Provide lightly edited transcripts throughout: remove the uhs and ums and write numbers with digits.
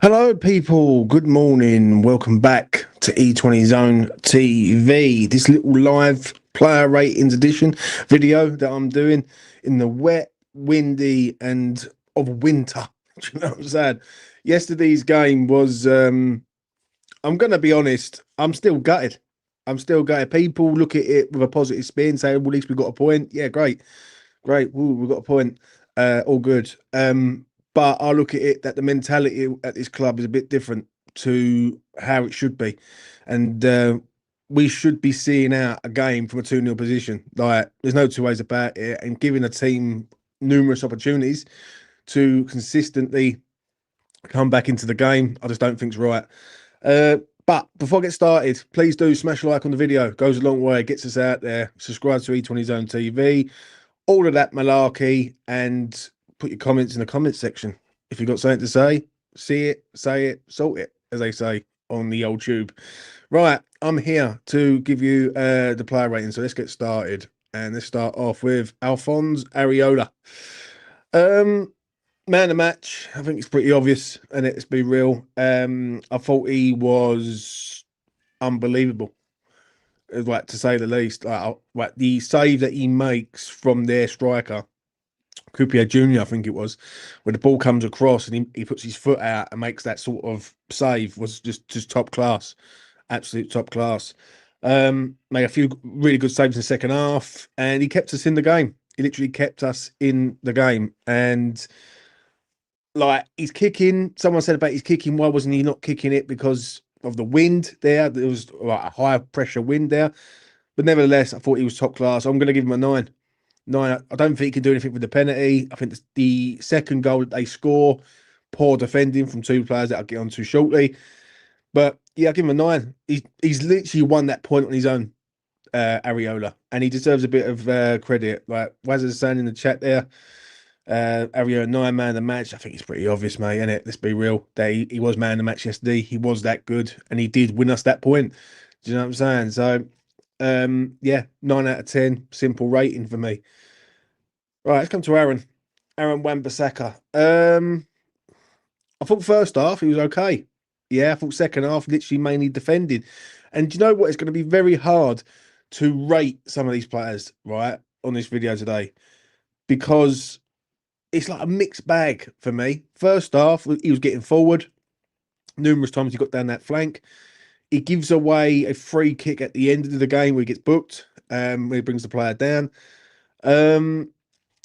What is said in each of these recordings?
Hello, people. Good morning. Welcome back to E20 Zone TV. This little live player ratings edition video that I'm doing in the wet, windy, and of winter. Do you know what I'm saying? Yesterday's game was, I'm going to be honest, I'm still gutted. I'm still gutted. People look at it with a positive spin, say, well, at least we got a point. Yeah, great. Great. Woo, we got a point. All good. But I look at it that the mentality at this club is a bit different to how it should be. And we should be seeing out a game from a 2-0 position. Like, there's no two ways about it. And giving a team numerous opportunities to consistently come back into the game, I just don't think's right. But before I get started, please do smash a like on the video. Goes a long way, gets us out there. Subscribe to E20 Zone TV, all of that malarkey, and put your comments in the comments section. If you've got something to say, see it, say it, salt it, as they say on the old tube. Right, I'm here to give you the player rating. So let's get started. And let's start off with Alphonse Areola. Man of the match, I think it's pretty obvious, and let's be real. I thought he was unbelievable, like, to say the least. Like the save that he makes from their striker, Coopier Jr., I think it was, where the ball comes across and he puts his foot out and makes that sort of save, was just top class, absolute top class. Made a few really good saves in the second half, and he kept us in the game. He literally kept us in the game. And like, he's kicking, someone said about his kicking, why wasn't he not kicking it? Because of the wind there. There was like a high pressure wind there. But nevertheless, I thought he was top class. I'm going to give him a 9. 9. I don't think he can do anything with the penalty. I think the second goal that they score, poor defending from two players that I'll get onto shortly. But yeah, I'll give him a 9. He's literally won that point on his own, Areola, and he deserves a bit of credit. Like Waz is saying in the chat there, Areola 9 man of the match. I think it's pretty obvious, mate, isn't it? Let's be real. He was man of the match yesterday. He was that good, and he did win us that point. Do you know what I'm saying? So yeah, 9 out of 10, simple rating for me. Right, let's come to Aaron Wan-Bissaka. I thought first half he was okay. Yeah, I thought second half literally mainly defended. And do you know what? It's going to be very hard to rate some of these players, right, on this video today, because it's like a mixed bag for me. First half, he was getting forward numerous times. He got down that flank. He gives away a free kick at the end of the game where he gets booked, where he brings the player down.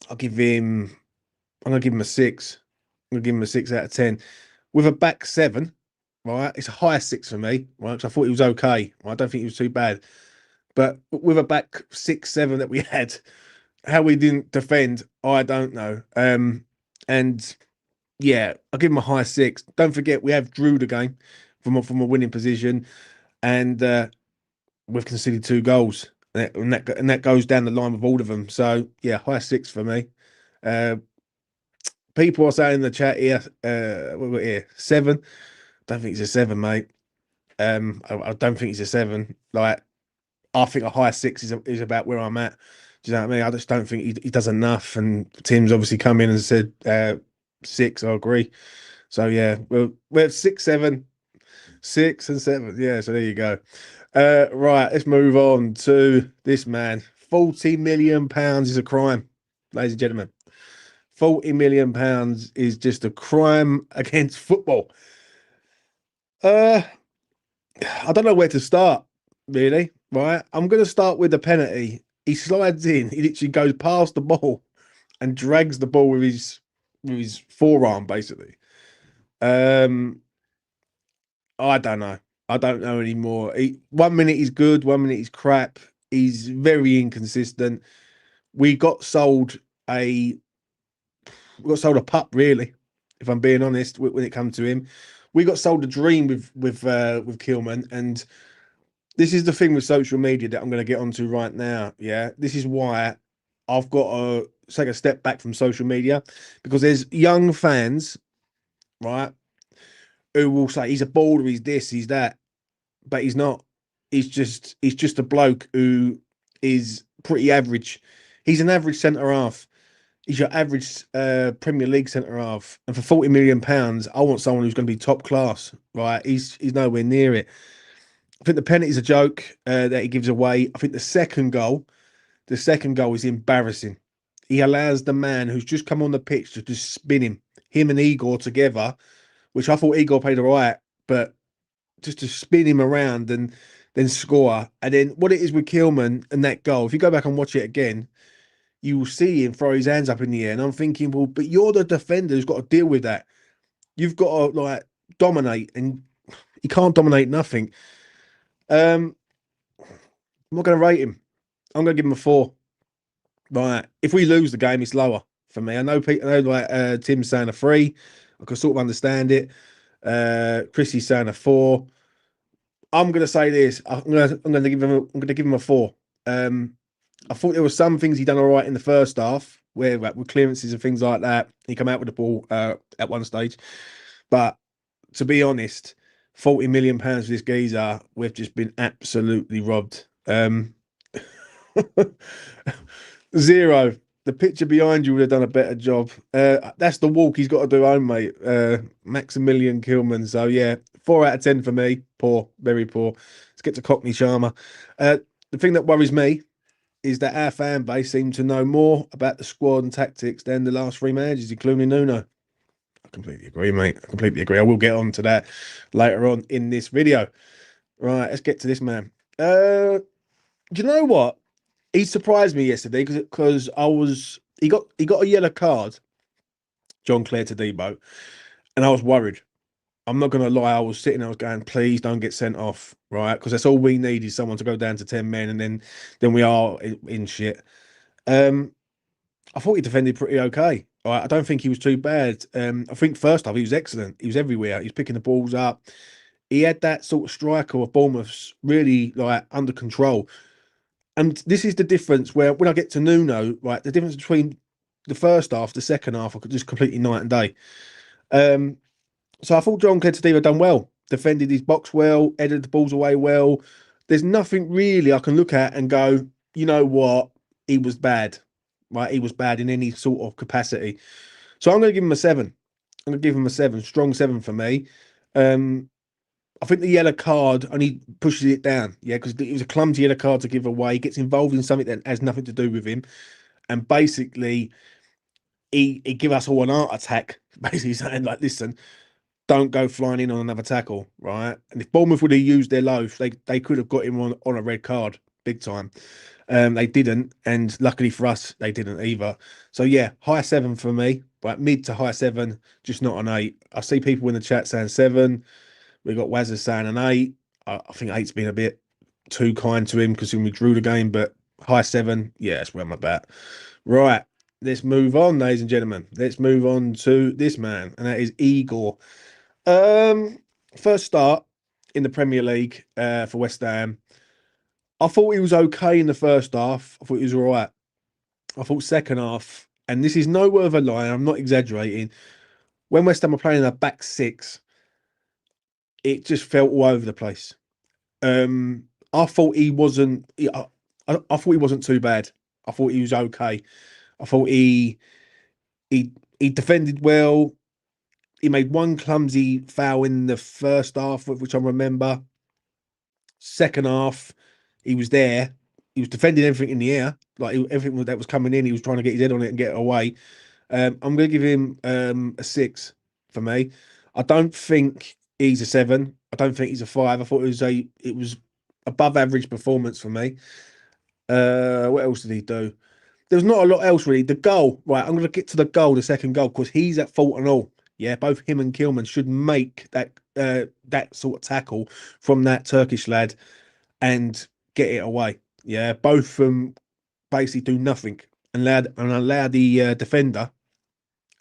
I'll give him. I'm gonna give him a 6. I'm gonna give him a 6 out of 10. With a back 7, right? It's a high 6 for me, right? Because I thought he was okay. Right? I don't think he was too bad. But with a back 6, 7 that we had, how we didn't defend, I don't know. And yeah, I'll give him a high 6. Don't forget, we have drew the game from a winning position, and we've conceded 2 goals, and that goes down the line with all of them. So yeah, high 6 for me. People are saying in the chat here, what we got here, 7. Don't think it's a 7, mate. I don't think it's a 7. Like, I think a high 6 is about where I'm at. Do you know what I mean? I just don't think he does enough. And Tim's obviously come in and said 6. I agree. So yeah, we're 6, 7, 6 and 7. Yeah, so there you go. Right, let's move on to this man. £40 million is a crime, ladies and gentlemen. £40 million is just a crime against football. I don't know where to start, really. Right, I'm going to start with the penalty. He slides in. He literally goes past the ball and drags the ball with his forearm, basically. I don't know. I don't know anymore. 1 minute he's good, 1 minute he's crap. He's very inconsistent. We got sold a pup, really, if I'm being honest. When it comes to him, we got sold a dream with Kilman, and this is the thing with social media that I'm going to get onto right now. Yeah, this is why I've got to take a step back from social media, because there's young fans, right, who will say he's a baller, he's this, he's that, but he's not. He's just a bloke who is pretty average. He's an average centre half. He's your average Premier League centre half, and for £40 million, I want someone who's going to be top class. Right? He's nowhere near it. I think the penalty's a joke that he gives away. I think the second goal is embarrassing. He allows the man who's just come on the pitch to just spin him and Igor together, which I thought Igor played all right, but just to spin him around and then score. And then what it is with Kilman and that goal, if you go back and watch it again, you will see him throw his hands up in the air. And I'm thinking, well, but you're the defender who's got to deal with that. You've got to like dominate, and he can't dominate nothing. Um, I'm not going to rate him. I'm going to give him a 4. Right. If we lose the game, it's lower for me. I know people, I know like Tim's saying a 3. I can sort of understand it. Chrissy's saying a 4. I'm going to say this. I'm going to give him. I'm going to give him a 4. I thought there were some things he done all right in the first half, where like, with clearances and things like that, he come out with the ball at one stage. But to be honest, £40 million for this geezer, we've just been absolutely robbed. 0. The picture behind you would have done a better job. That's the walk he's got to do home, mate. Maximilian Kilman. So yeah, 4 out of 10 for me. Poor, very poor. Let's get to Cockney Sharma. The thing that worries me is that our fan base seem to know more about the squad and tactics than the last 3 managers, including Nuno. I completely agree, mate. I completely agree. I will get on to that later on in this video. Right, let's get to this man. Do you know what? He surprised me yesterday because he got a yellow card, John Clare Todibo, and I was worried. I'm not gonna lie, I was sitting there, I was going, please don't get sent off, right? Because that's all we need is someone to go down to 10 men, and then we are in shit. I thought he defended pretty okay. Right? I don't think he was too bad. I think first half he was excellent. He was everywhere. He was picking the balls up. He had that sort of striker of Bournemouth's really like under control. And this is the difference where when I get to Nuno, right, the difference between the first half, the second half, I could just completely night and day. Um, so I thought John Clettadeva done well, defended his box well, headed the balls away well. There's nothing really I can look at and go, you know what, he was bad, right? He was bad in any sort of capacity. So I'm going to give him a 7. I'm going to give him a 7, strong 7 for me. I think the yellow card only pushes it down, yeah, because it was a clumsy yellow card to give away. He gets involved in something that has nothing to do with him, and basically, he give us all an heart attack. Basically saying like, listen, don't go flying in on another tackle, right? And if Bournemouth would have used their loaf, they could have got him on a red card, big time. They didn't, and luckily for us, they didn't either. So yeah, high 7 for me, but mid to high 7, just not an 8. I see people in the chat saying 7. We got Wazza saying an 8. I think 8's been a bit too kind to him because we drew the game, but high 7, yeah, that's where I'm about. Right, let's move on, ladies and gentlemen. Let's move on to this man, and that is Igor. First start in the Premier League for West Ham. I thought he was okay in the first half. I thought he was all right. I thought second half, and this is no word of a lie, I'm not exaggerating. When West Ham were playing a back 6, it just felt all over the place. I thought he wasn't. I thought he wasn't too bad. I thought he was okay. I thought he defended well. He made one clumsy foul in the first half, which I remember. Second half, he was there. He was defending everything in the air, like everything that was coming in. He was trying to get his head on it and get it away. I'm going to give him a 6 for me. I don't think he's a 7. I don't think he's a 5. I thought it was above average performance for me. What else did he do? There was not a lot else really. The goal, right? I'm going to get to the goal, the second goal, because he's at fault and all. Yeah, both him and Kilman should make that sort of tackle from that Turkish lad and get it away. Yeah, both of them basically do nothing and allow the defender,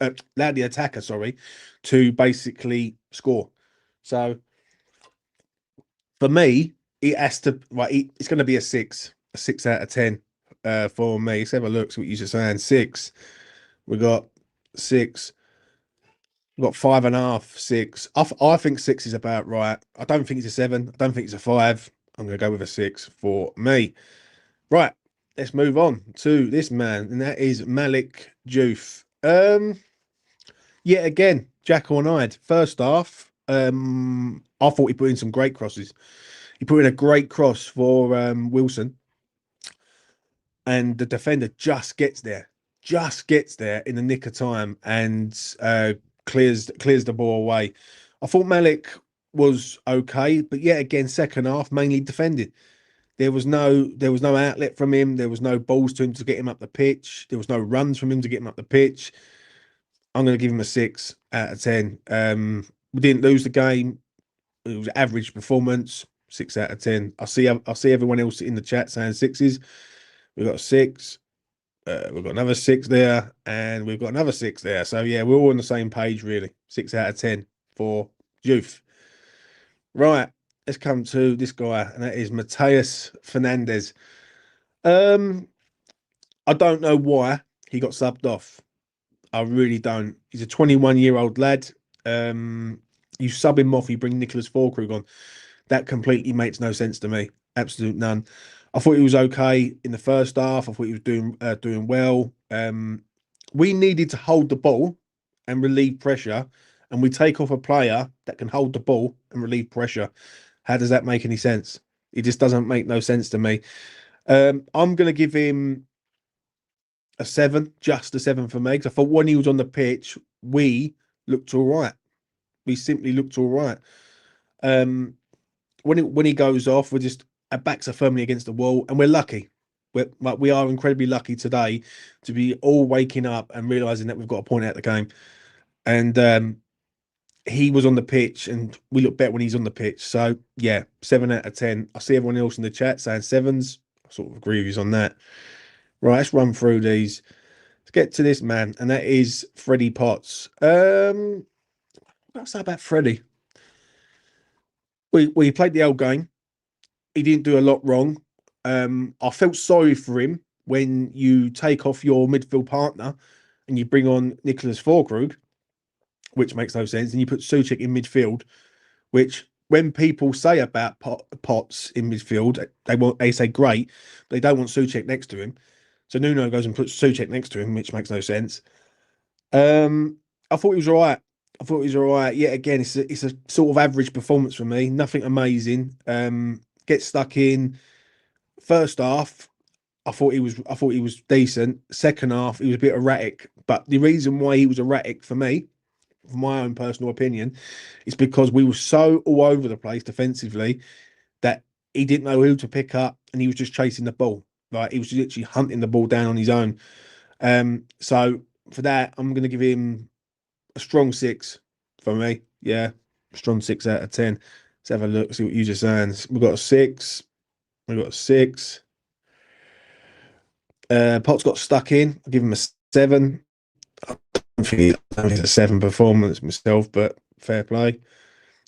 allow the attacker, sorry, to basically score. So for me, it has to right. It's going to be a 6 out of 10 for me. Let's have a look. So what you're saying, 6. We got 6. We got 5.5, 6. I think 6 is about right. I don't think it's a 7. I don't think it's a 5. I'm going to go with a 6 for me. Right. let's move on to this man, and that is Malik Diouf. Yet again, Jackal and Hyde. First half, I thought he put in some great crosses. He put in a great cross for Wilson, and the defender just gets there in the nick of time, and clears the ball away. I thought Malik was okay, but yet again, second half mainly defended. There was no outlet from him. There was no balls to him to get him up the pitch. There was no runs from him to get him up the pitch. I'm going to give him a 6 out of 10. We didn't lose the game. It was average performance. 6 out of 10. I see everyone else in the chat saying sixes. We've got a 6. We've got another 6 there, and we've got another 6 there. So yeah, we're all on the same page really. 6 out of 10 for youth. Right, let's come to this guy, and that is Mateus Fernandez. I don't know why he got subbed off. I really don't. He's a 21-year-old lad. You sub him off, you bring Nicholas Füllkrug on. That completely makes no sense to me. Absolute none. I thought he was okay in the first half. I thought he was doing well. We needed to hold the ball and relieve pressure, and we take off a player that can hold the ball and relieve pressure. How does that make any sense? It just doesn't make no sense to me. I'm going to give him a 7, just a 7 for me. Because I thought when he was on the pitch, we looked all right. We simply looked all right. When he goes off, we're just our backs are firmly against the wall, and we're lucky. We are incredibly lucky today to be all waking up and realizing that we've got a point out the game. And he was on the pitch, and we look better when he's on the pitch. So yeah, 7 out of 10. I see everyone else in the chat saying 7s. I sort of agree with you on that. Right, let's run through these. Let's get to this man, and that is Freddie Potts. What I say about Freddie? We played the old game. He didn't do a lot wrong. I felt sorry for him when you take off your midfield partner and you bring on Nicholas Füllkrug, which makes no sense, and you put Souček in midfield, which when people say about Potts in midfield, they say great, but they don't want Souček next to him. So Nuno goes and puts Souček next to him, which makes no sense. I thought he was all right. Yet again, it's a sort of average performance for me. Nothing amazing. Gets stuck in. First half, I thought he was decent. Second half, he was a bit erratic. But the reason why he was erratic for me, from my own personal opinion, is because we were so all over the place defensively that he didn't know who to pick up, and he was just chasing the ball. Like he was literally hunting the ball down on his own. So for that, I'm going to give him a strong 6 for me. Yeah, strong 6 out of 10. Let's have a look, see what you just saying. We've got a 6. We've got a 6. Potts got stuck in. I'll give him a 7. I don't think it's a 7 performance myself, but fair play.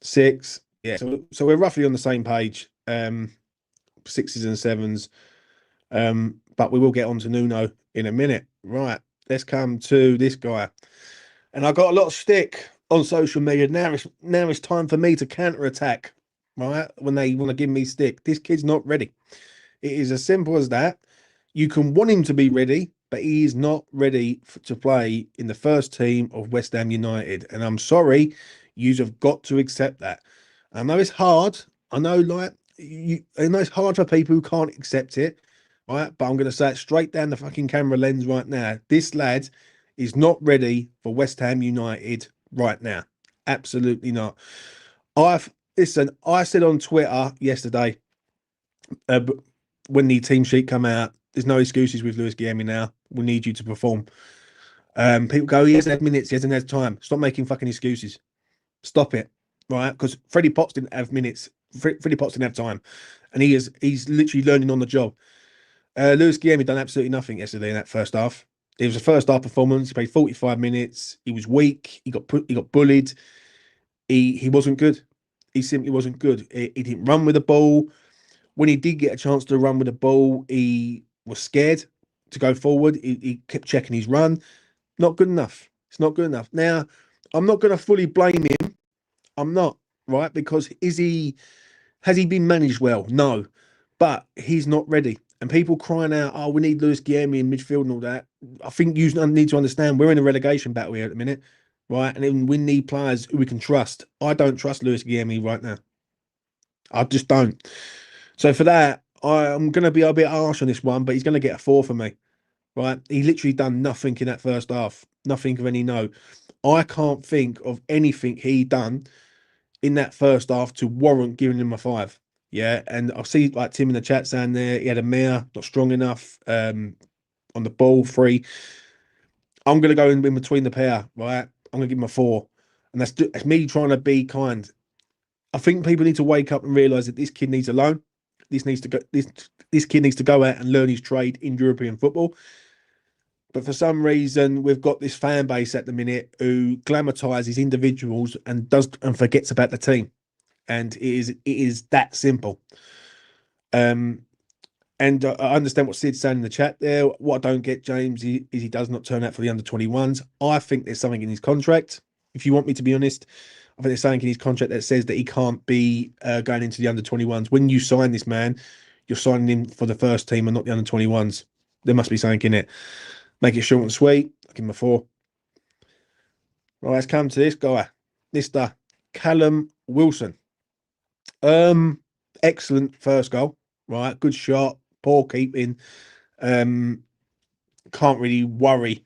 6. Yeah, so we're roughly on the same page. 6s and 7s. But we will get on to Nuno in a minute. Right, let's come to this guy. And I got a lot of stick on social media. Now it's time for me to counter-attack, right? When they want to give me stick. This kid's not ready. It is as simple as that. You can want him to be ready, but he is not ready to play in the first team of West Ham United. And I'm sorry, you have got to accept that. I know it's hard. I know, I know it's hard for people who can't accept it, right? But I'm going to say it straight down the fucking camera lens right now. This lad is not ready for West Ham United right now. Absolutely not. I said on Twitter yesterday, when the team sheet come out, there's no excuses with Lewis Guilherme now. We need you to perform. People go, he hasn't had minutes, he hasn't had time. Stop making fucking excuses. Stop it, right? Because Freddie Potts didn't have minutes. Freddie Potts didn't have time, and he's literally learning on the job. Lewis Guilherme done absolutely nothing yesterday in that first half. It was a first half performance. He played 45 minutes. He was weak. He got bullied. He wasn't good. He simply wasn't good. He didn't run with the ball. When he did get a chance to run with the ball, he was scared to go forward. He kept checking his run. Not good enough. It's not good enough. Now, I'm not going to fully blame him. I'm not, right? Because has he been managed well? No. But he's not ready. And people crying out, "Oh, we need Lewis Guilherme in midfield and all that." I think you need to understand we're in a relegation battle here at the minute, right? And then we need players who we can trust. I don't trust Lewis Guilherme right now. I just don't. So for that, I'm going to be a bit harsh on this one, but he's going to get a 4 for me, right? He literally done nothing in that first half, nothing of any note. I can't think of anything he done in that first half to warrant giving him a 5. Yeah, and I see like Tim in the chat saying there he had a mirror, not strong enough on the ball, 3. I'm going to go in between the pair, right? I'm going to give him a 4, and that's me trying to be kind. I think people need to wake up and realise that this kid needs a loan. This kid needs to go out and learn his trade in European football. But for some reason, we've got this fan base at the minute who glamorises individuals and forgets about the team. And it is that simple. And I understand what Sid's saying in the chat there. What I don't get, James, is he does not turn out for the under-21s. I think there's something in his contract. If you want me to be honest, I think there's something in his contract that says that he can't be going into the under-21s. When you sign this man, you're signing him for the first team and not the under-21s. There must be something in it. Make it short and sweet. I'll give him a 4. Right, let's come to this guy, Mr. Callum Wilson. Excellent first goal. Right, good shot, poor keeping. Can't really worry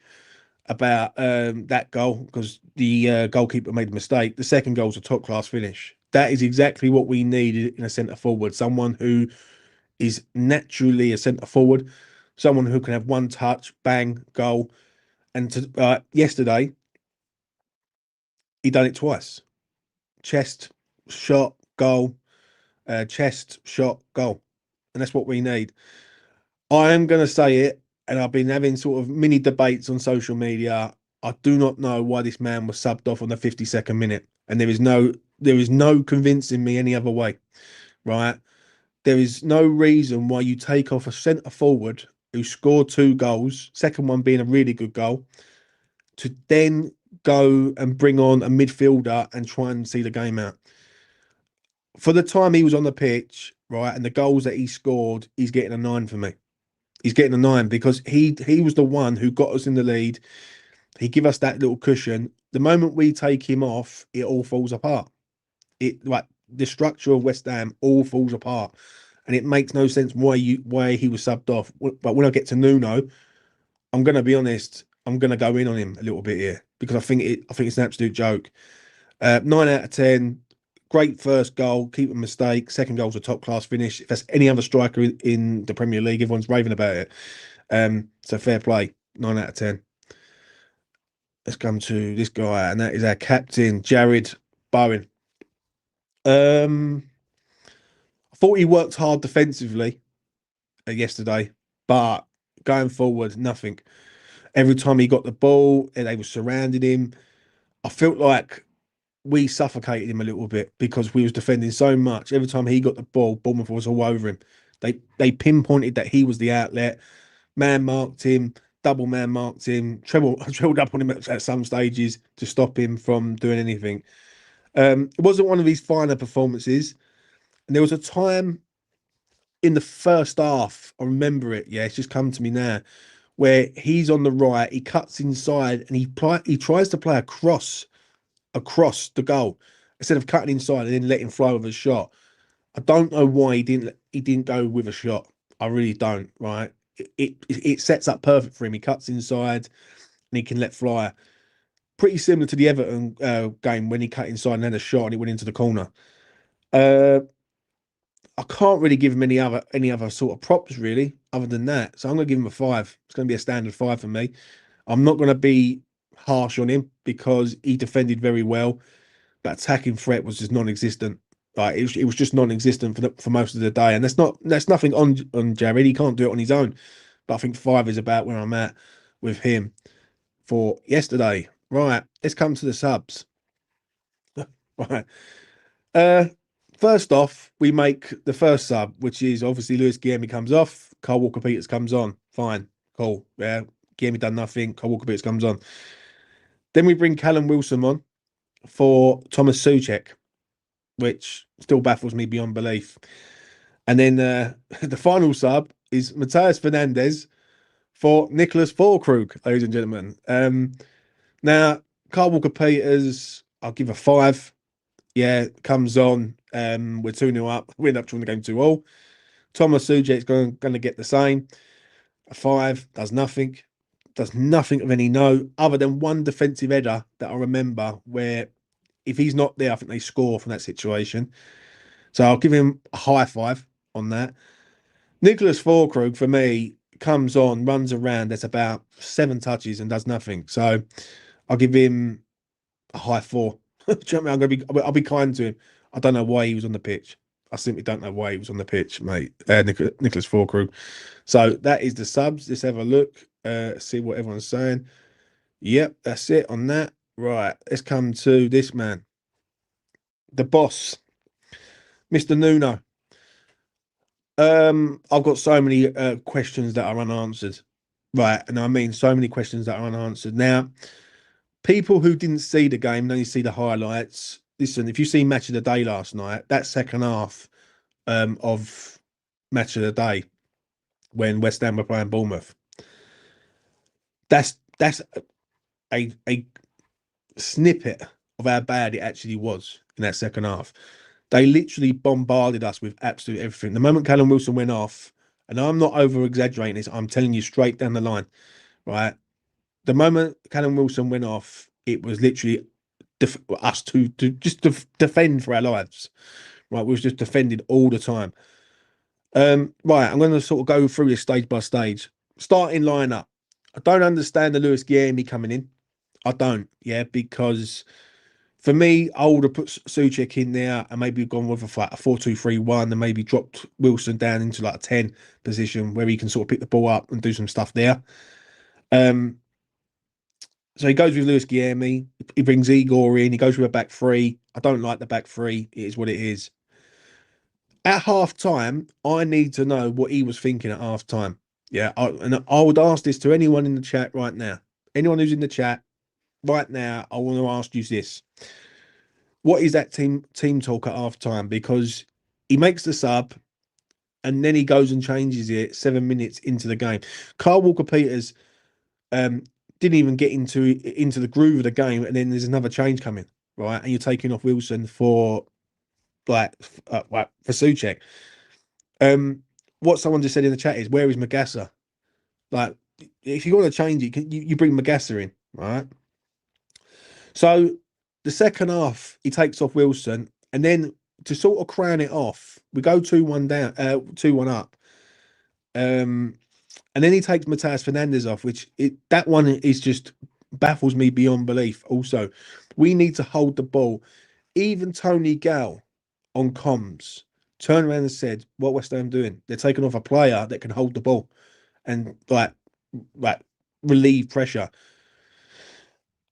about that goal because the goalkeeper made a mistake. The second goal was a top class finish. That is exactly what we needed in a centre forward. Someone who is naturally a centre forward, someone who can have one touch, bang, goal. And yesterday, he done it twice. Chest, shot, goal, chest, shot, goal. And that's what we need. I am going to say it, and I've been having sort of mini debates on social media. I do not know why this man was subbed off on the 52nd minute, and there is no convincing me any other way, right? There is no reason why you take off a centre forward who scored 2 goals, second one being a really good goal, to then go and bring on a midfielder and try and see the game out. For the time he was on the pitch, right, and the goals that he scored, he's getting a 9 for me. He's getting a 9 because he was the one who got us in the lead. He give us that little cushion. The moment we take him off, it all falls apart. It like the structure of West Ham all falls apart, and it makes no sense why he was subbed off. But when I get to Nuno, I'm gonna be honest. I'm gonna go in on him a little bit here because I think it's an absolute joke. 9 out of 10. Great first goal, keep a mistake. Second goal's a top class finish. If that's any other striker in the Premier League, everyone's raving about it. So fair play, 9 out of 10. Let's come to this guy, and that is our captain, Jared Bowen. I thought he worked hard defensively yesterday, but going forward, nothing. Every time he got the ball, and they were surrounding him, I felt like we suffocated him a little bit because we was defending so much. Every time he got the ball, Bournemouth was all over him. They pinpointed that he was the outlet, man marked him, double man marked him, trebled up on him at some stages to stop him from doing anything. It wasn't one of his finer performances. And there was a time in the first half, I remember it, yeah, it's just come to me now, where he's on the right, he cuts inside and he tries to play across the goal instead of cutting inside and then letting fly with a shot. I don't know why he didn't go with a shot. I really don't. Right, it sets up perfect for him. He cuts inside and he can let fly. Pretty similar to the Everton game when he cut inside and had a shot and it went into the corner. I can't really give him any other sort of props really, other than that. So I'm going to give him a 5. It's going to be a standard 5 for me. I'm not going to be harsh on him because he defended very well, but attacking threat was just non-existent. Like it was just non-existent for most of the day, and that's nothing on Jared. He can't do it on his own. But I think 5 is about where I'm at with him for yesterday. Right, let's come to the subs. Right. Uh, First off, we make the first sub, which is obviously Lewis Guilherme comes off, Kyle Walker-Peters comes on. Fine, cool. Yeah, Guilherme done nothing. Kyle Walker-Peters comes on. Then we bring Callum Wilson on for Thomas Souček, which still baffles me beyond belief. And then the final sub, is Matthias Fernandes for Nicholas Füllkrug, ladies and gentlemen. Now, Carl Walker-Peters, I'll give a 5. Yeah, comes on. We're 2-0 up. We end up drawing the game 2-2. Thomas Suchek's going to get the same. A 5, does nothing. Does nothing of any note, other than one defensive header that I remember where if he's not there, I think they score from that situation. So I'll give him a high 5 on that. Nicholas Füllkrug, for me, comes on, runs around. There's about 7 touches and does nothing. So I'll give him a high 4. Do you know what I mean? I'll be kind to him. I don't know why he was on the pitch. I simply don't know why he was on the pitch, mate. Nicholas Füllkrug. So that is the subs. Let's have a look. See what everyone's saying. Yep, that's it on that. Right, let's come to this man. The boss, Mr. Nuno. I've got so many questions that are unanswered. Right, and I mean so many questions that are unanswered. Now, people who didn't see the game, only see the highlights. Listen, if you see Match of the Day last night, that second half of Match of the Day when West Ham were playing Bournemouth, that's a snippet of how bad it actually was in that second half. They literally bombarded us with absolutely everything. The moment Callum Wilson went off, and I'm not over exaggerating this, I'm telling you straight down the line, right? The moment Callum Wilson went off, it was literally us to just defend for our lives, right? We was just defending all the time. Right, I'm going to sort of go through this stage by stage. Starting lineup. I don't understand the Lewis Guilherme coming in. I don't, yeah, because for me, I would have put Souček in there and maybe gone with a 4-2-3-1 and maybe dropped Wilson down into like a 10 position where he can sort of pick the ball up and do some stuff there. So he goes with Lewis Guilherme. He brings Igor in. He goes with a back 3. I don't like the back 3. It is what it is. At half time, I need to know what he was thinking at half time. Yeah, and I would ask this to anyone in the chat right now. Anyone who's in the chat right now, I want to ask you this. What is that team talk at half time? Because he makes the sub and then he goes and changes it 7 minutes into the game. Carl Walker-Peters didn't even get into the groove of the game, and then there's another change coming, right? And you're taking off Wilson for for Souček. What someone just said in the chat is, where is Magassa? Like, if you want to change it, you bring Magassa in, right? So the second half, he takes off Wilson, and then to sort of crown it off, we go 2-1 down, 2-1 up. And then he takes Matthias Fernandes off, that one is just baffles me beyond belief. Also, we need to hold the ball. Even Tony Gale on comms turned around and said, "What West Ham doing? They're taking off a player that can hold the ball and like relieve pressure."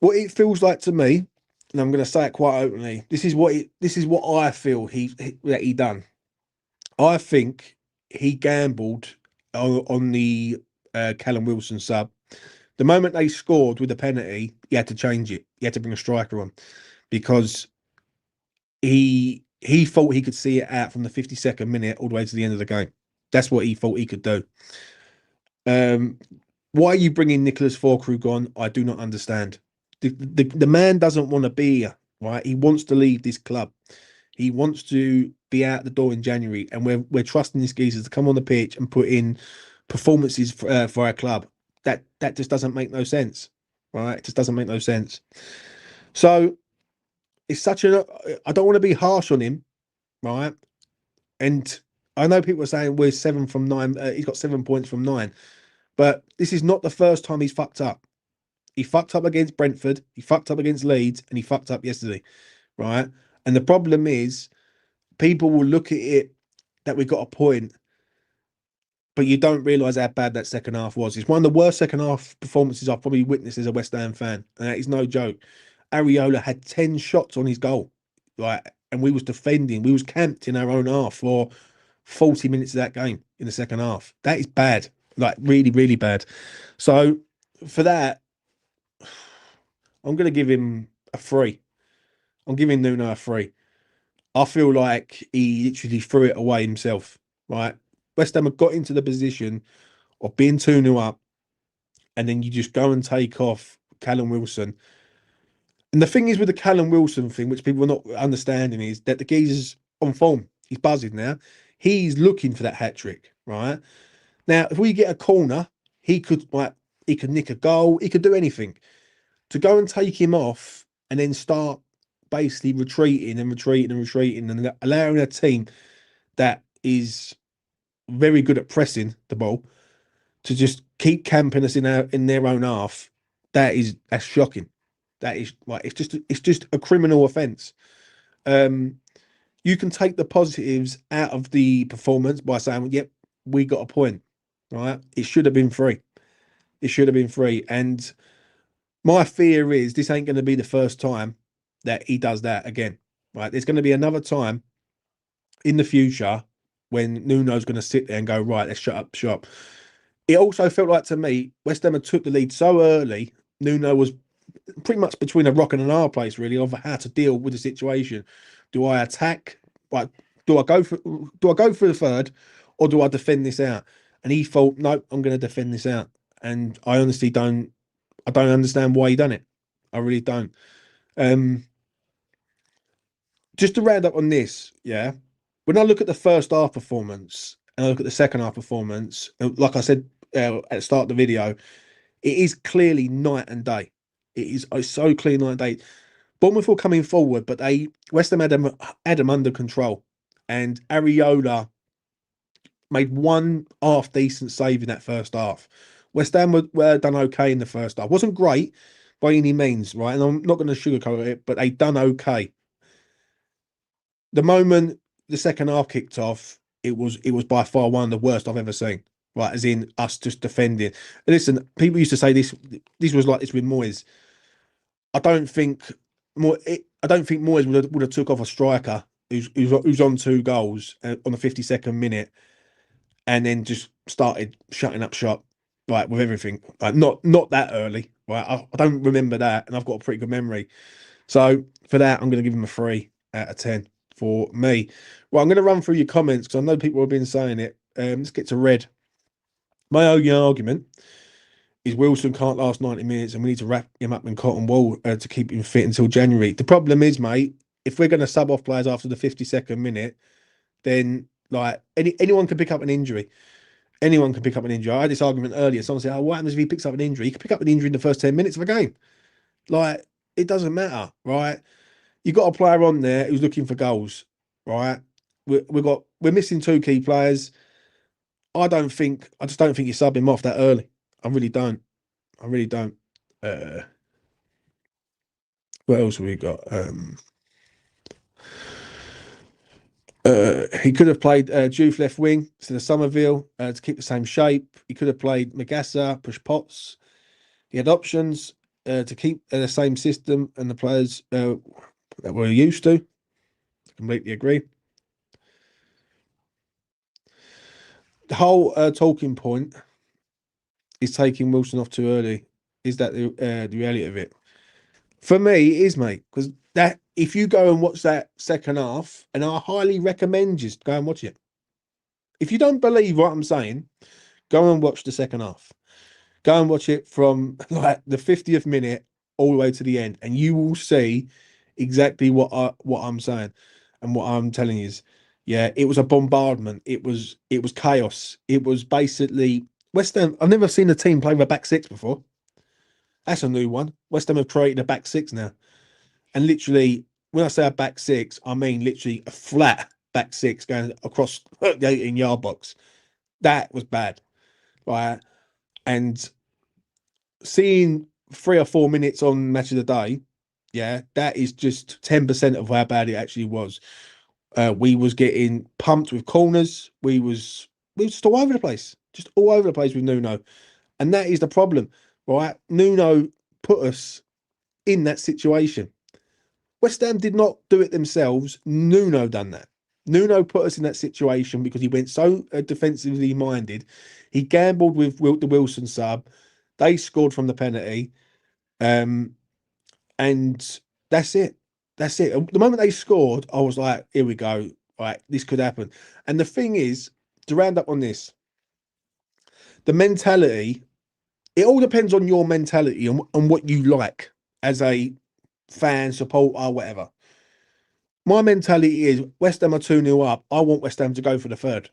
What it feels like to me, and I'm going to say it quite openly, this is what I feel that he done. I think he gambled on the Callum Wilson sub. The moment they scored with the penalty, he had to change it. He had to bring a striker on because he thought he could see it out from the 52nd minute all the way to the end of the game. That's what he thought he could do. Why are you bringing Nicholas Füllkrug on? I do not understand. The man doesn't want to be here, right? He wants to leave this club. He wants to be out the door in January, and we're trusting this geezer to come on the pitch and put in performances for our club. That just doesn't make no sense, right? It just doesn't make no sense. So it's I don't want to be harsh on him, right? And I know people are saying we're 7 from 9. He's got 7 points from 9, but this is not the first time he's fucked up. He fucked up against Brentford. He fucked up against Leeds, and he fucked up yesterday, right? And the problem is, people will look at it that we got a point, but you don't realise how bad that second half was. It's one of the worst second half performances I've probably witnessed as a West Ham fan, and that is no joke. Areola had 10 shots on his goal, right? And we was defending. We was camped in our own half for 40 minutes of that game in the second half. That is bad, like really, really bad. So for that, I'm going to give him a 3. I'm giving Nuno a 3. I feel like he literally threw it away himself, right? West Ham have got into the position of being 2-0 up, and then you just go and take off Callum Wilson. And the thing is with the Callum Wilson thing, which people are not understanding, is that the geezer's on form. He's buzzing now. He's looking for that hat trick, right? Now, if we get a corner, he could nick a goal, he could do anything. To go and take him off and then start basically retreating and retreating and retreating and allowing a team that is very good at pressing the ball to just keep camping us in their own half, that's shocking. That is like it's just a criminal offence. You can take the positives out of the performance by saying, "Yep, we got a point." Right? It should have been free. It should have been free. And my fear is this ain't going to be the first time that he does that again. Right? There's going to be another time in the future when Nuno's going to sit there and go, right, let's shut up shop. It also felt like to me, West Ham had took the lead so early, Nuno was pretty much between a rock and an hard place, really, of how to deal with the situation. Do I attack? Like, do I go for the third, or do I defend this out? And he thought, no, I'm going to defend this out. And I honestly don't. I don't understand why he done it. I really don't. Um, just to round up on this, yeah. When I look at the first half performance and I look at the second half performance, like I said at the start of the video, it is clearly night and day. It's so clear night and day. Bournemouth were coming forward, but West Ham had them under control, and Areola made one half decent save in that first half. West Ham were done okay in the first half. Wasn't great by any means, right? And I'm not going to sugarcoat it, but they done okay. The moment the second half kicked off, it was by far one of the worst I've ever seen. Right, as in us just defending. And listen, people used to say this. This was like this with Moyes. I don't think I don't think Moyes would have took off a striker who's on 2 goals on the 52nd minute, and then just started shutting up shop, like with everything. Like not that early, right? I don't remember that, and I've got a pretty good memory. So for that, I'm going to give him a 3 out of 10 for me. Well, I'm going to run through your comments because I know people have been saying it. Let's get to Red. My only argument is Wilson can't last 90 minutes and we need to wrap him up in cotton wool to keep him fit until January. The problem is, mate, if we're going to sub off players after the 52nd minute, then like anyone can pick up an injury. Anyone can pick up an injury. I had this argument earlier. Someone said, "Oh, what happens if he picks up an injury?" He can pick up an injury in the first 10 minutes of a game. Like, it doesn't matter, right? You got a player on there who's looking for goals, right? We're missing 2 key players. I just don't think you sub him off that early. I really don't. I really don't. Uh, what else have we got? He could have played Juve left wing instead of Somerville to keep the same shape. He could have played Magassa, push Potts. He had options to keep the same system and the players that we're used to. Completely agree. The whole talking point is taking Wilson off too early. Is that the reality of it? For me, it is, mate. Because that if you go and watch that second half, and I highly recommend you go and watch it. If you don't believe what I'm saying, go and watch the second half. Go and watch it from like the 50th minute all the way to the end, and you will see exactly what I'm saying and what I'm telling you is, yeah, it was a bombardment. It was chaos. It was basically West Ham. I've never seen a team play with a back six before. That's a new one. West Ham have created a back six now, and literally, when I say a back six, I mean literally a flat back six going across the 18-yard box. That was bad, right? And seeing 3 or 4 minutes on Match of the Day, yeah, that is just 10% of how bad it actually was. We was getting pumped with corners. We was just all over the place, just all over the place with Nuno, and that is the problem, right? Nuno put us in that situation. West Ham did not do it themselves. Nuno done that. Nuno put us in that situation because he went so defensively minded. He gambled with the Wilson sub. They scored from the penalty. Um, and that's it. That's it. The moment they scored, I was like, here we go. Right, this could happen. And the thing is, to round up on this, the mentality, it all depends on your mentality and what you like as a fan, supporter, whatever. My mentality is West Ham are 2-0 up. I want West Ham to go for the third.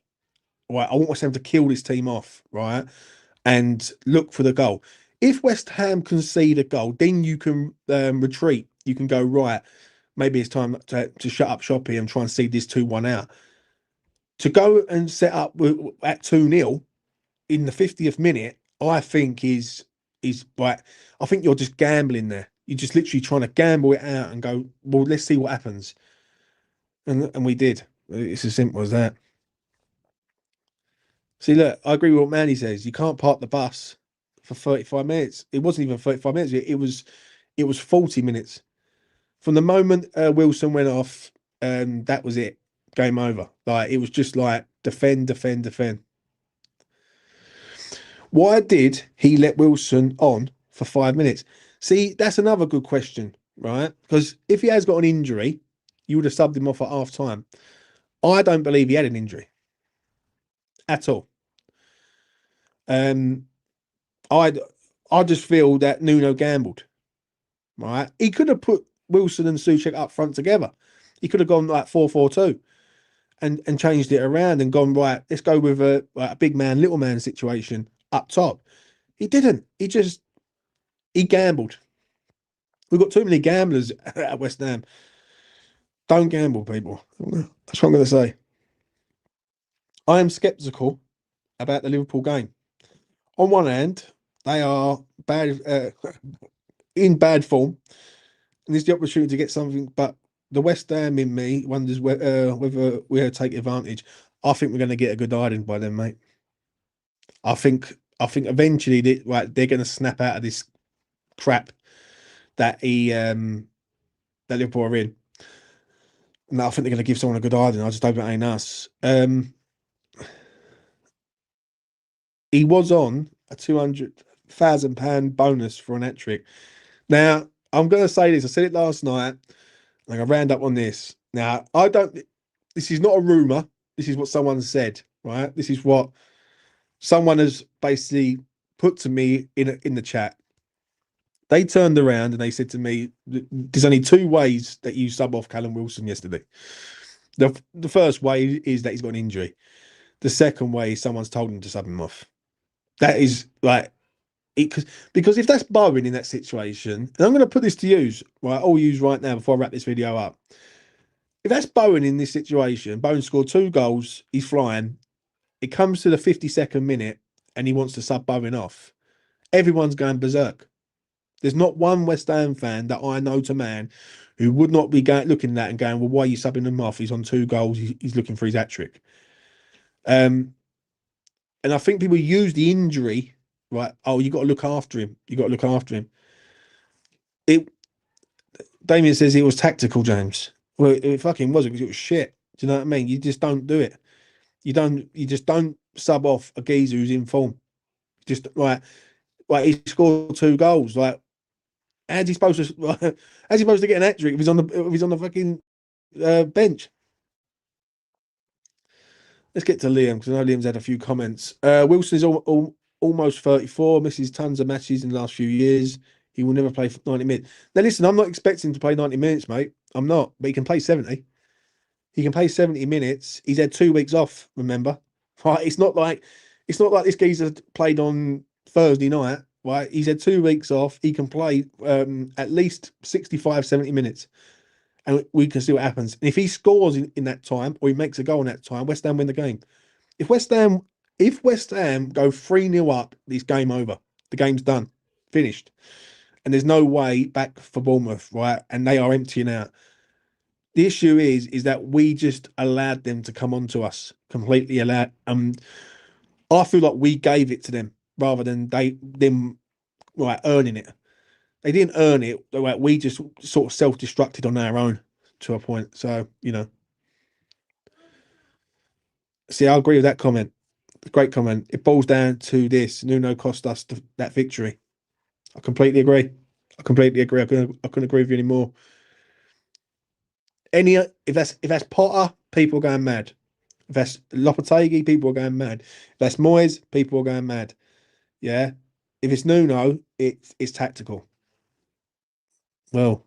Right. I want West Ham to kill this team off, right? And look for the goal. If West Ham concede a goal, then you can retreat. You can go, right, maybe it's time to shut up shop here and try and see this 2-1 out. To go and set up at 2-0 in the 50th minute, I think is like, I think you're just gambling there. You're just literally trying to gamble it out and go, well, let's see what happens. And we did. It's as simple as that. See, look, I agree with what Manny says. You can't park the bus for 35 minutes. It wasn't even 35 minutes. It was 40 minutes. From the moment Wilson went off, that was it. Game over. Like, it was just like defend, defend, defend. Why did he let Wilson on for 5 minutes? See, that's another good question, right? Because if he has got an injury, you would have subbed him off at half time. I don't believe he had an injury at all. Um, I I just feel that Nuno gambled. Right, he could have put Wilson and Souček up front together. He could have gone like 4-4-2 and changed it around and gone, right, let's go with a big man, little man situation up top. He didn't. He gambled. We've got too many gamblers at West Ham. Don't gamble, people. That's what I'm going to say. I am sceptical about the Liverpool game. On one hand, they are bad in bad form, and there's the opportunity to get something. But the West Ham in me wonders whether we'll take advantage. I think we're going to get a good hiding by them, mate. I think eventually they're going to snap out of this crap that that Liverpool are in. No, I think they're going to give someone a good hiding. I just hope it ain't us. He was on a £200,000 bonus for an hat trick. Now, I'm going to say this. I said it last night. Like, I round up on this. Now, I don't. This is not a rumor. This is what someone said. Right. This is what someone has basically put to me in the chat. They turned around and they said to me, "There's only two ways that you sub off Callum Wilson yesterday. The first way is that he's got an injury. The second way is someone's told him to sub him off. That is like." Because if that's Bowen in that situation, and I'm going to put this to use, right, all use right now before I wrap this video up. If that's Bowen in this situation, Bowen scored 2 goals, he's flying. It comes to the 52nd minute and he wants to sub Bowen off. Everyone's going berserk. There's not one West Ham fan that I know to man who would not be looking at that and going, well, why are you subbing him off? He's on 2 goals. He's looking for his hat trick. And I think people use the injury, right? Oh, you got to look after him. You got to look after him. Damien says it was tactical, James. Well, it fucking wasn't because it was shit. Do you know what I mean? You just don't do it. You just don't sub off a geezer who's in form. Just like he scored 2 goals. Like, how's he supposed to? How's he supposed to get an hat trick if he's on the fucking bench? Let's get to Liam because I know Liam's had a few comments. Wilson is almost 34, misses tons of matches in the last few years. He will never play for 90 minutes. Now, listen, I'm not expecting him to play 90 minutes, mate. I'm not, but he can play 70. He can play 70 minutes. He's had 2 weeks off, remember? Right? It's not like this geezer played on Thursday night, right? He's had 2 weeks off. He can play at least 65, 70 minutes. And we can see what happens. And if he scores in that time, or he makes a goal in that time, West Ham win the game. If West Ham go 3-0 up, this game over. The game's done. Finished. And there's no way back for Bournemouth, right? And they are emptying out. The issue is that we just allowed them to come onto us, completely allowed. I feel like we gave it to them rather than them right earning it. They didn't earn it. Like, we just sort of self-destructed on our own to a point. So, see, I agree with that comment. Great comment. It boils down to this. Nuno cost us that victory. I completely agree. I couldn't agree with you anymore. If that's Potter, people are going mad. If that's Lopetegui, people are going mad. If that's Moyes, people are going mad. Yeah. If it's Nuno, it's tactical. Well,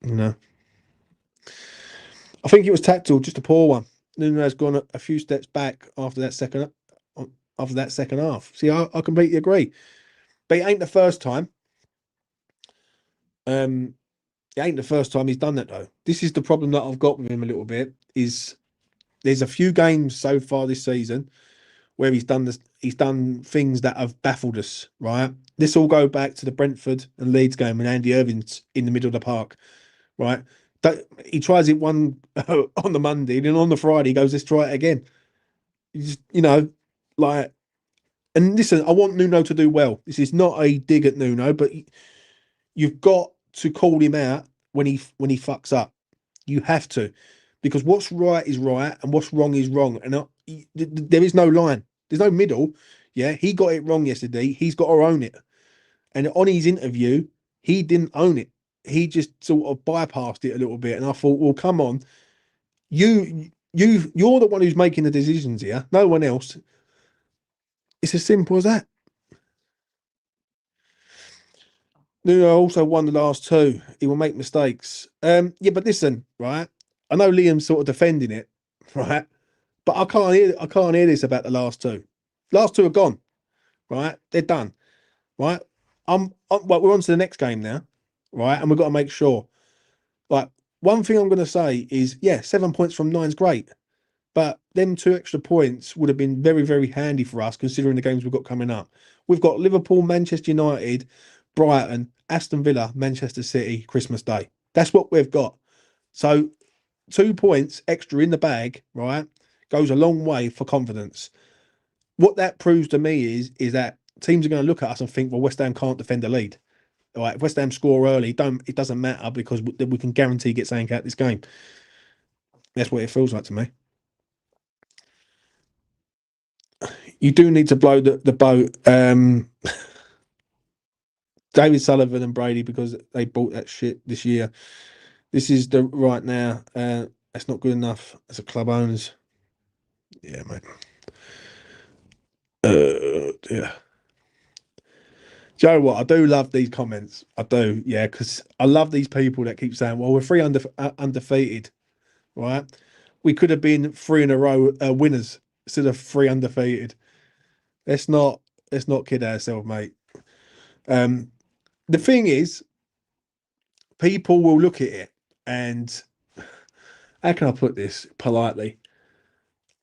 you know, I think it was tactical, just a poor one. Nuno has gone a few steps back after that second half. See, I completely agree. But it ain't the first time. Um, it ain't the first time he's done that though. This is the problem that I've got with him a little bit. Is there's a few games so far this season where he's done this. He's done things that have baffled us. Right. This all go back to the Brentford and Leeds game when Andy Irving's in the middle of the park. Right. He tries it one on the Monday, and then on the Friday he goes, "Let's try it again." You know, like, and listen, I want Nuno to do well. This is not a dig at Nuno, but you've got to call him out when he fucks up. You have to, because what's right is right and what's wrong is wrong, and there is no line. There's no middle. Yeah, he got it wrong yesterday. He's got to own it. And on his interview, he didn't own it. He just sort of bypassed it a little bit. And I thought, well, come on, you're the one who's making the decisions here. No one else. It's as simple as that. Nuno also won the last two. He will make mistakes. Yeah, but listen, right? I know Liam's sort of defending it, right? But I can't hear this about the last two. Last two are gone, right? They're done, right? Well, we're on to the next game now, right? And we've got to make sure. Like, one thing I'm going to say is, yeah, 7 points from nine's great, but them two extra points would have been very, very handy for us considering the games we've got coming up. We've got Liverpool, Manchester United, Brighton, Aston Villa, Manchester City, Christmas Day. That's what we've got. So 2 points extra in the bag, right, goes a long way for confidence. What that proves to me is that teams are going to look at us and think, well, West Ham can't defend the lead. All right, if West Ham score early, it doesn't matter because we can guarantee get something out this game. That's what it feels like to me. You do need to blow the boat. David Sullivan and Brady, because they bought that shit this year. This is the right now. That's not good enough as a club owners. Yeah, mate. Yeah. Do you know what? I do love these comments. I do, yeah, because I love these people that keep saying, "Well, we're undefeated, right? We could have been three in a row winners instead of three undefeated." Let's not let's not kid ourselves, mate. Um, the thing is, people will look at it, and how can I put this politely?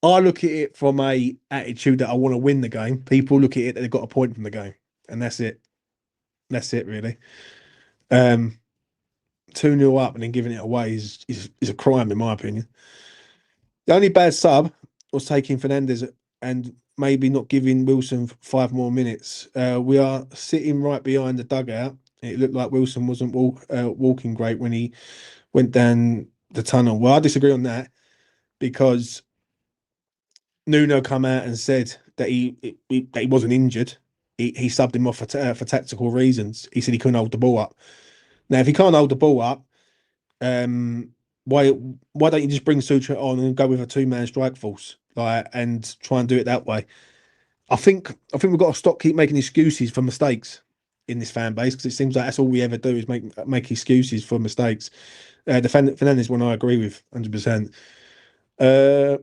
I look at it from a attitude that I want to win the game. People look at it that they've got a point from the game, and that's it. That's it, really. Um, 2-0 up and then giving it away is a crime, in my opinion. The only bad sub was taking Fernandez and maybe not giving Wilson 5 more minutes. We are sitting right behind the dugout. It looked like Wilson wasn't walking great when he went down the tunnel. Well, I disagree on that because Nuno come out and said that he wasn't injured. He subbed him off for tactical reasons. He said he couldn't hold the ball up. Now, if he can't hold the ball up, um, why don't you just bring Sutra on and go with a two-man strike force, like, and try and do it that way? I think we've got to stop keep making excuses for mistakes in this fan base because it seems like that's all we ever do is make excuses for mistakes. The Fernandez one I agree with 100%. Uh,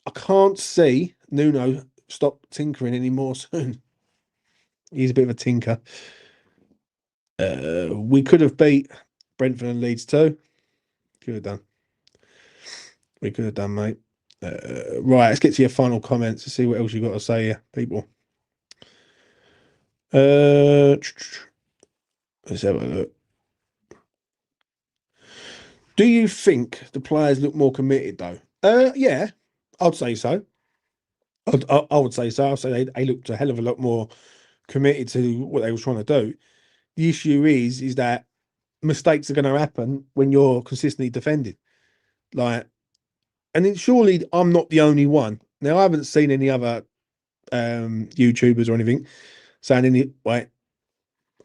I can't see Nuno stop tinkering anymore soon. He's a bit of a tinker. We could have beat Brentford and Leeds too. Could have done. We could have done, mate. Right, let's get to your final comments to see what else you got to say here, people. Let's have a look. Do you think the players look more committed though? Yeah, I'd say so. I would say so. I'd say they looked a hell of a lot more committed to what they were trying to do. The issue is that mistakes are going to happen when you're consistently defending. Like, and then surely I'm not the only one. Now I haven't seen any other YouTubers or anything saying any like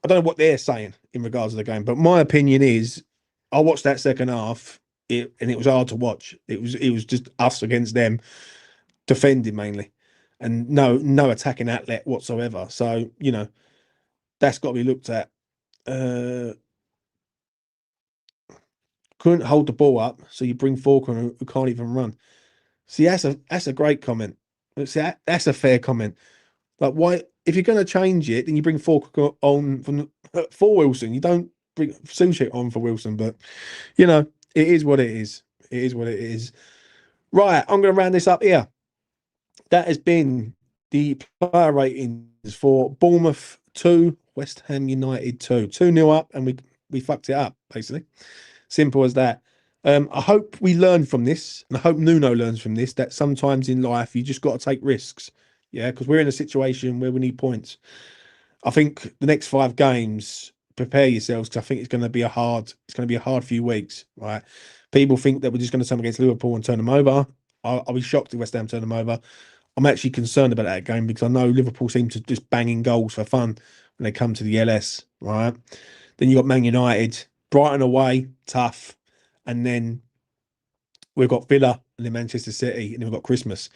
I don't know what they're saying in regards to the game, but my opinion is I watched that second half. and it was hard to watch. It was just us against them, defending mainly, and no attacking outlet whatsoever. So that's got to be looked at. Uh, couldn't hold the ball up, so you bring Falcon who can't even run. See, that's a great comment. See, that's a fair comment. Like, why, if you're going to change it, then you bring Falcon on for Wilson. You don't bring Suchek on for Wilson, but it is what it is. It is what it is. Right, I'm going to round this up here. That has been the player ratings for Bournemouth 2, West Ham United 2. 2-0 up, and we fucked it up, basically. Simple as that. I hope we learn from this, and I hope Nuno learns from this, that sometimes in life you just got to take risks. Yeah, because we're in a situation where we need points. I think the next 5 games, prepare yourselves, because I think it's going to be a hard few weeks, right? People think that we're just going to come against Liverpool and turn them over. I'll be shocked if West Ham turn them over. I'm actually concerned about that game because I know Liverpool seem to just bang in goals for fun when they come to the LS, right? Then you got Man United, Brighton away, tough, and then we've got Villa and then Manchester City, and then we've got Christmas.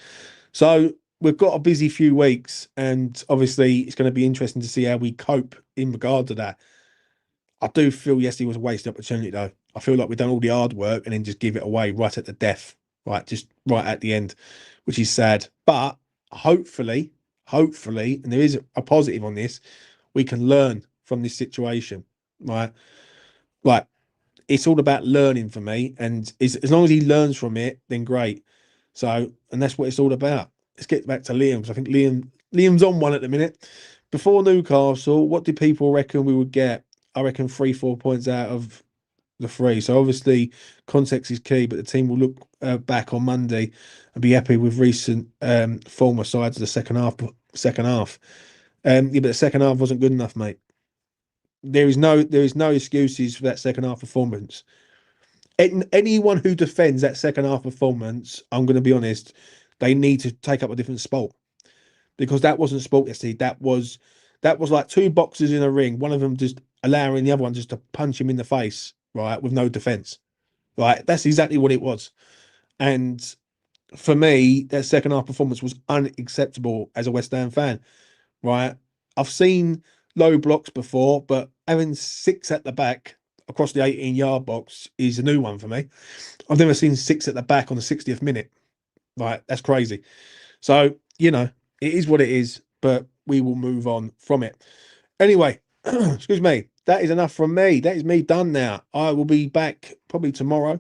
So we've got a busy few weeks, and obviously it's going to be interesting to see how we cope in regard to that. I do feel yesterday was a wasted opportunity, though. I feel like we've done all the hard work and then just give it away right at the death, right, just right at the end, which is sad. But hopefully, and there is a positive on this, we can learn from this situation, right? Like, it's all about learning for me, and as long as he learns from it, then great. So, and that's what it's all about. Let's get back to Liam, because I think Liam's on one at the minute. Before Newcastle, what do people reckon we would get? I reckon 3-4 points out of the 3. So obviously context is key, but the team will look back on Monday and be happy with recent form aside to the second half. Yeah, but the second half wasn't good enough, mate. There is no excuses for that second half performance. Anyone who defends that second half performance, I'm going to be honest, they need to take up a different sport, because that wasn't sport yesterday. That was like 2 boxers in a ring, one of them just allowing the other one just to punch him in the face, right, with no defense. Right, that's exactly what it was. And for me, that second half performance was unacceptable as a West Ham fan. Right, I've seen low blocks before, but having 6 at the back across the 18-yard box is a new one for me. I've never seen 6 at the back on the 60th minute. Right, that's crazy. So, it is what it is, but we will move on from it. Anyway, excuse me, that is enough from me. That is me done now. I will be back probably tomorrow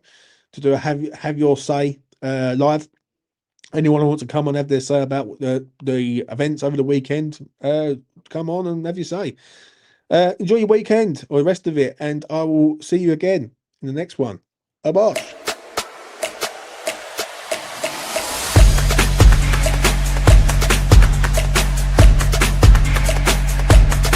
to do a have your say live. Anyone who wants to come on and have their say about the events over the weekend, come on and have your say. Enjoy your weekend or the rest of it, and I will see you again in the next one. Bye-bye.